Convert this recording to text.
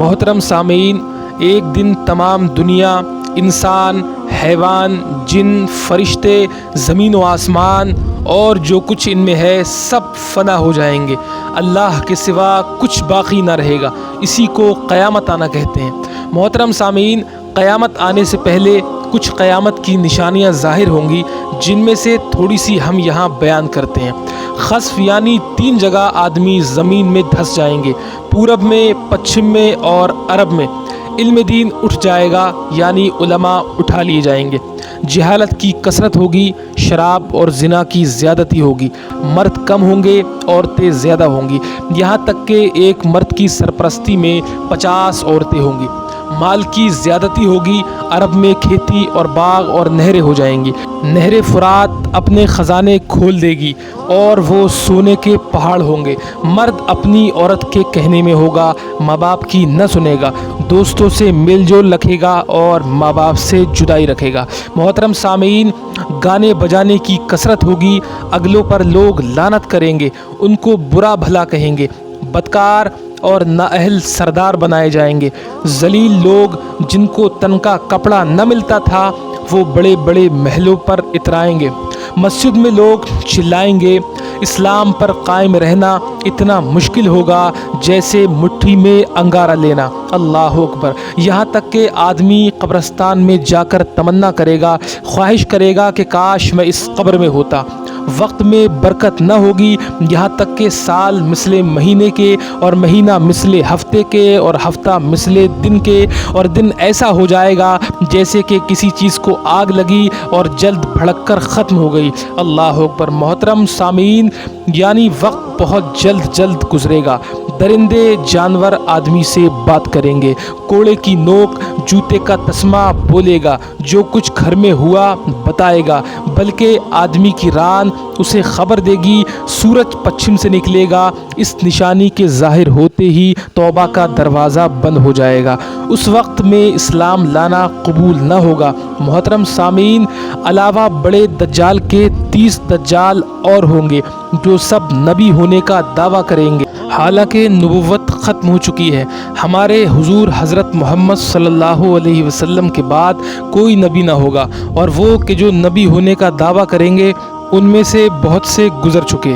محترم سامعین، ایک دن تمام دنیا، انسان، حیوان، جن، فرشتے، زمین و آسمان اور جو کچھ ان میں ہے سب فنا ہو جائیں گے۔ اللہ کے سوا کچھ باقی نہ رہے گا۔ اسی کو قیامت آنا کہتے ہیں۔ محترم سامعین، قیامت آنے سے پہلے کچھ قیامت کی نشانیاں ظاہر ہوں گی، جن میں سے تھوڑی سی ہم یہاں بیان کرتے ہیں۔ خسف یعنی 3 جگہ آدمی زمین میں دھس جائیں گے، پورب میں، پچھم میں اور عرب میں۔ علم دین اٹھ جائے گا، یعنی علماء اٹھا لیے جائیں گے۔ جہالت کی کثرت ہوگی، شراب اور زنا کی زیادتی ہوگی، مرد کم ہوں گے، عورتیں زیادہ ہوں گی، یہاں تک کہ ایک مرد کی سرپرستی میں 50 عورتیں ہوں گی۔ مال کی زیادتی ہوگی، عرب میں کھیتی اور باغ اور نہریں ہو جائیں گی۔ نہر فرات اپنے خزانے کھول دے گی اور وہ سونے کے پہاڑ ہوں گے۔ مرد اپنی عورت کے کہنے میں ہوگا، ماں باپ کی نہ سنے گا، دوستوں سے میل جول رکھے گا اور ماں باپ سے جدائی رکھے گا۔ محترم سامعین، گانے بجانے کی کثرت ہوگی، اگلوں پر لوگ لعنت کریں گے، ان کو برا بھلا کہیں گے، بدکار اور نااہل سردار بنائے جائیں گے۔ ذلیل لوگ جن کو تن کا کپڑا نہ ملتا تھا وہ بڑے بڑے محلوں پر اترائیں گے۔ مسجد میں لوگ چلائیں گے، اسلام پر قائم رہنا اتنا مشکل ہوگا جیسے مٹھی میں انگارہ لینا۔ اللہ اکبر! یہاں تک کہ آدمی قبرستان میں جا کر تمنا کرے گا، خواہش کرے گا کہ کاش میں اس قبر میں ہوتا۔ وقت میں برکت نہ ہوگی، یہاں تک کہ سال مثل مہینے کے اور مہینہ مثل ہفتے کے اور ہفتہ مثل دن کے، اور دن ایسا ہو جائے گا جیسے کہ کسی چیز کو آگ لگی اور جلد بھڑک کر ختم ہو گئی۔ اللہ اکبر! محترم سامعین، یعنی وقت بہت جلد گزرے گا۔ درندے جانور آدمی سے بات کریں گے، کوڑے کی نوک جوتے کا تسمہ بولے گا، جو کچھ گھر میں ہوا بتائے گا، بلکہ آدمی کی ران اسے خبر دے گی۔ سورج پچھم سے نکلے گا، اس نشانی کے ظاہر ہوتے ہی توبہ کا دروازہ بند ہو جائے گا۔ اس وقت میں اسلام لانا قبول نہ ہوگا۔ محترم سامعین، علاوہ بڑے دجال کے 30 دجال اور ہوں گے جو سب نبی ہونے کا دعویٰ کریں گے، حالانکہ نبوت ختم ہو چکی ہے۔ ہمارے حضور حضرت محمد صلی اللہ علیہ وسلم کے بعد کوئی نبی نہ ہوگا، اور وہ کہ جو نبی ہونے کا دعویٰ کریں گے ان میں سے بہت سے گزر چکے۔